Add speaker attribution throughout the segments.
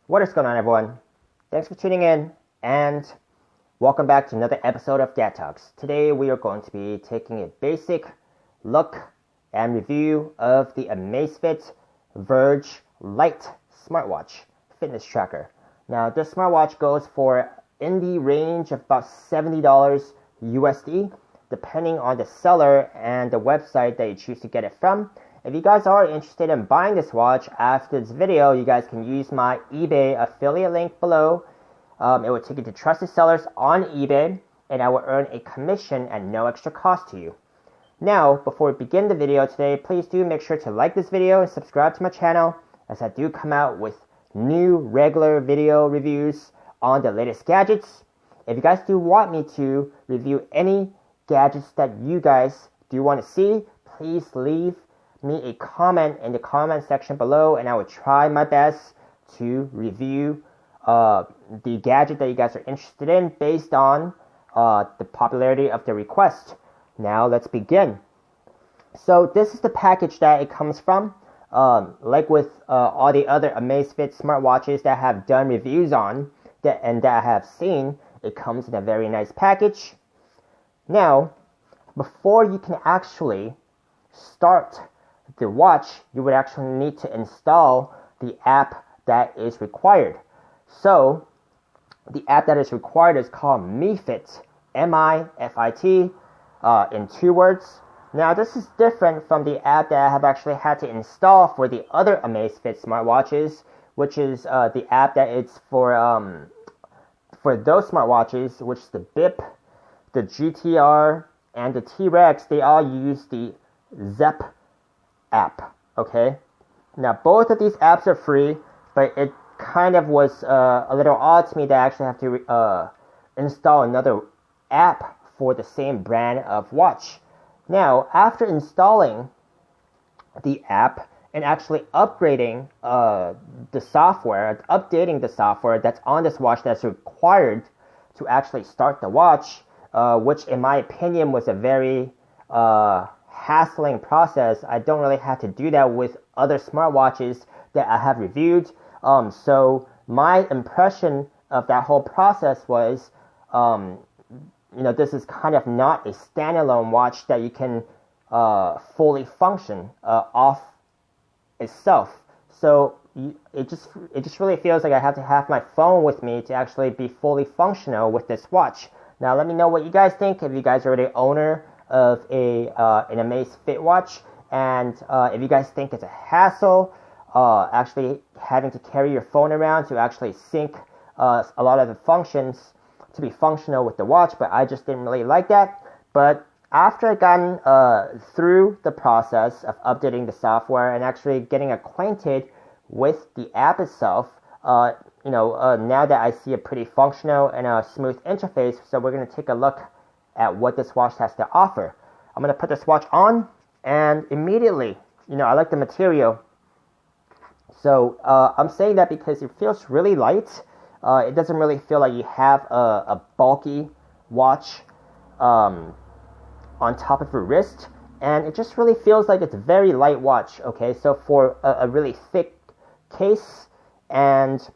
Speaker 1: What is going on, everyone? Thanks for tuning in, and welcome back to another episode of Dad Talks. Today we are going to be taking a basic look and review of the Amazfit Verge Lite smartwatch fitness tracker. Now, this smartwatch goes for in the range of about $70 USD, depending on the seller and the website that you choose to get it from. If you guys are interested in buying this watch after this video, you guys can use my eBay affiliate link below. It will take you to trusted sellers on eBay, and I will earn a commission at no extra cost to you. Now, before we begin the video today, please do make sure to like this video and subscribe to my channel, as I do come out with new regular video reviews on the latest gadgets. If you guys do want me to review any gadgets that you guys do want to see, please leave me a comment in the comment section below, and I will try my best to review the gadget that you guys are interested in based on the popularity of the request. Now let's begin. So this is the package that it comes from. Like with all the other Amazfit smartwatches that I have done reviews on and that I have seen, it comes in a very nice package. Now, before you can actually start the watch, you would actually need to install the app that is required. So the app that is required is called MiFit, M-I-F-I-T, in 2 words. Now, this is different from the app that I have actually had to install for the other Amazfit smartwatches, which is the app that it's for those smartwatches, which is the BIP, the GTR, and the T-Rex. They all use the Zepp app. Okay, now both of these apps are free, but it kind of was a little odd to me that I actually have to install another app for the same brand of watch. Now, after installing the app and actually upgrading the software, updating the software that's on this watch that's required to actually start the watch, which in my opinion was a very hassling process. I don't really have to do that with other smartwatches that I have reviewed. So my impression of that whole process was, this is kind of not a standalone watch that you can fully function off itself. So it just really feels like I have to have my phone with me to actually be fully functional with this watch. Now, let me know what you guys think. If you guys are the owner of an Amazfit watch, and if you guys think it's a hassle actually having to carry your phone around to actually sync a lot of the functions to be functional with the watch, but I just didn't really like that. But after I gotten through the process of updating the software and actually getting acquainted with the app itself, now that I see a pretty functional and a smooth interface, so we're going to take a look at what this watch has to offer. I'm going to put this watch on, and immediately, I like the material. So I'm saying that because it feels really light. It doesn't really feel like you have a bulky watch on top of your wrist, and it just really feels like it's a very light watch. Okay, so for a really thick case, and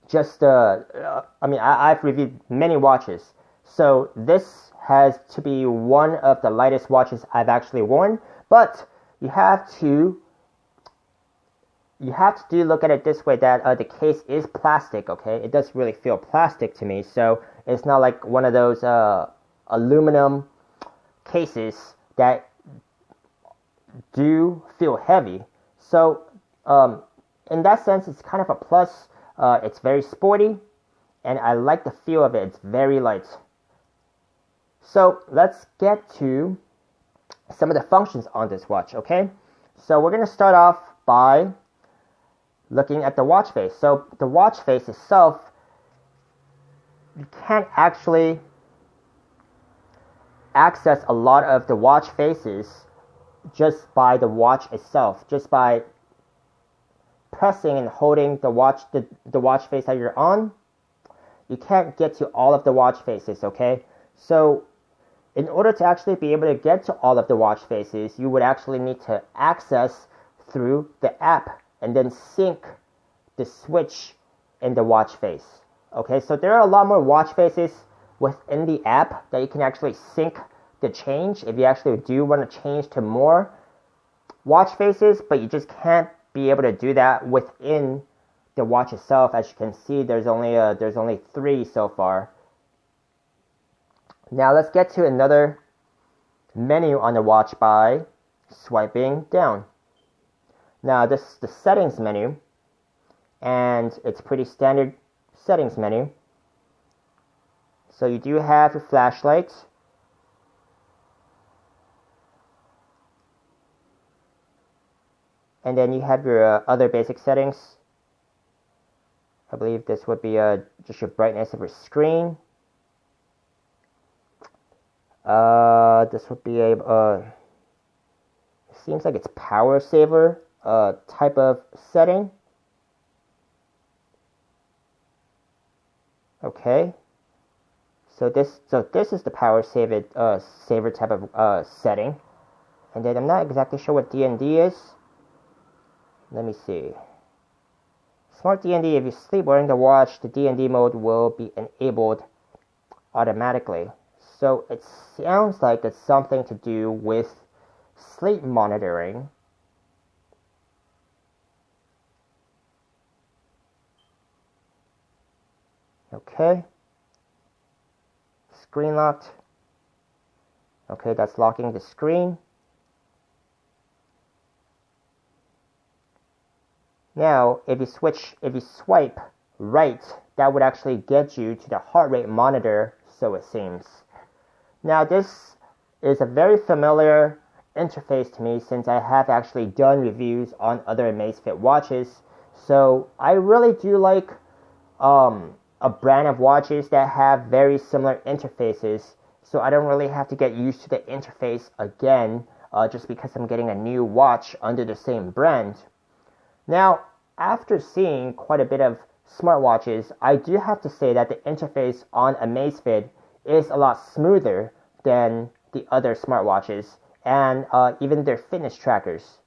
Speaker 1: just I've reviewed many watches. So this has to be one of the lightest watches I've actually worn, but you have to look at it this way, that the case is plastic. Okay, it does really feel plastic to me, so it's not like one of those aluminum cases that do feel heavy. So in that sense, it's kind of a plus. It's very sporty, and I like the feel of it. It's very light. So let's get to some of the functions on this watch, okay? So we're going to start off by looking at the watch face. So the watch face itself, you can't actually access a lot of the watch faces just by the watch itself, just by pressing and holding the watch face that you're on. You can't get to all of the watch faces, okay? So in order to actually be able to get to all of the watch faces, you would actually need to access through the app and then sync the switch in the watch face. Okay, so there are a lot more watch faces within the app that you can actually sync the change if you actually do want to change to more watch faces, but you just can't be able to do that within the watch itself. As you can see, there's only 3 so far. Now let's get to another menu on the watch by swiping down. Now this is the settings menu, and it's pretty standard settings menu. So you do have your flashlight, and then you have your other basic settings. I believe this would be just your brightness of your screen. This would be a seems like it's power saver type of setting. Okay, so this is the power saver type of setting, and then I'm not exactly sure what D&D is. Let me see. Smart D&D, if you sleep wearing the watch, the D&D mode will be enabled automatically. So it sounds like it's something to do with sleep monitoring. Okay. Screen locked. Okay, that's locking the screen. Now, if you swipe right, that would actually get you to the heart rate monitor, so it seems. Now, this is a very familiar interface to me since I have actually done reviews on other Amazfit watches. So I really do like a brand of watches that have very similar interfaces, so I don't really have to get used to the interface again just because I'm getting a new watch under the same brand. Now, after seeing quite a bit of smartwatches, I do have to say that the interface on Amazfit is a lot smoother than the other smartwatches and even their fitness trackers.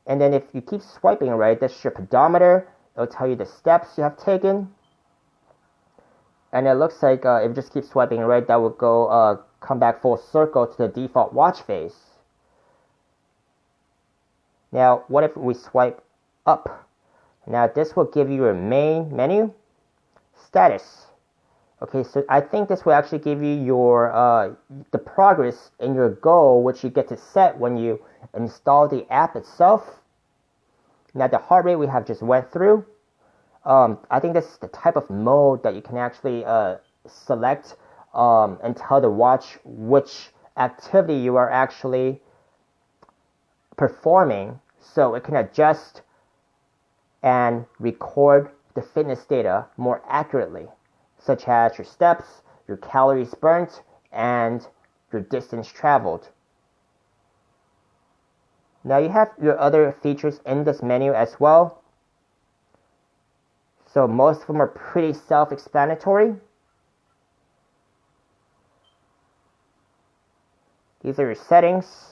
Speaker 1: And then if you keep swiping right, that's your pedometer. It'll tell you the steps you have taken. And it looks like if you just keep swiping right, that will go come back full circle to the default watch face. Now, what if we swipe up? Now, this will give you your main menu, status. Okay, so I think this will actually give you your the progress in your goal, which you get to set when you install the app itself. Now, the heart rate we have just went through. I think this is the type of mode that you can actually select and tell the watch which activity you are actually performing, so it can adjust and record the fitness data more accurately, such as your steps, your calories burnt, and your distance traveled. Now you have your other features in this menu as well. So most of them are pretty self-explanatory. These are your settings.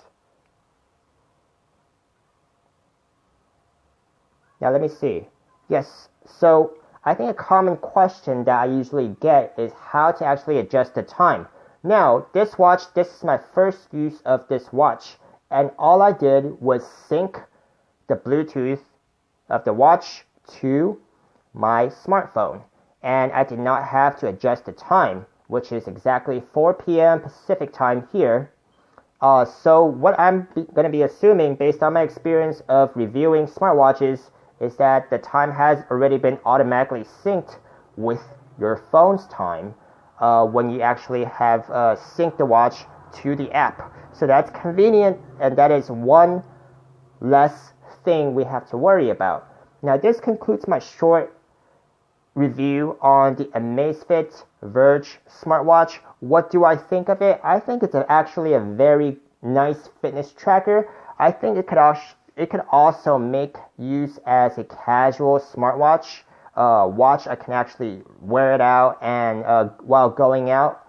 Speaker 1: Now let me see. Yes, so I think a common question that I usually get is how to actually adjust the time. Now, this is my first use of this watch, and all I did was sync the Bluetooth of the watch to my smartphone, and I did not have to adjust the time, which is exactly 4 p.m. Pacific time here. So what I'm going to be assuming based on my experience of reviewing smartwatches is that the time has already been automatically synced with your phone's time when you actually have synced the watch to the app. So that's convenient, and that is one less thing we have to worry about. Now, this concludes my short review on the Amazfit Verge smartwatch. What do I think of it? I think it's actually a very nice fitness tracker. I think it could also make use as a casual smartwatch watch. I can actually wear it out and while going out,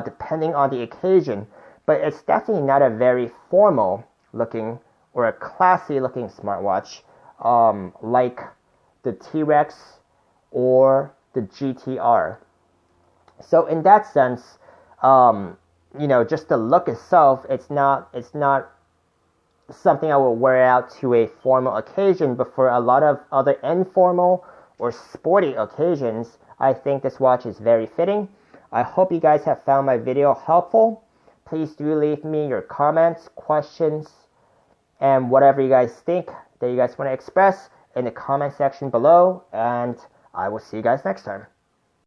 Speaker 1: depending on the occasion. But it's definitely not a very formal looking or a classy looking smartwatch, like the T-Rex or the GTR. So in that sense, just the look itself, it's not something I will wear out to a formal occasion, but for a lot of other informal or sporty occasions, I think this watch is very fitting. I hope you guys have found my video helpful. Please do leave me your comments, questions, and whatever you guys think that you guys want to express in the comment section below, and I will see you guys next time.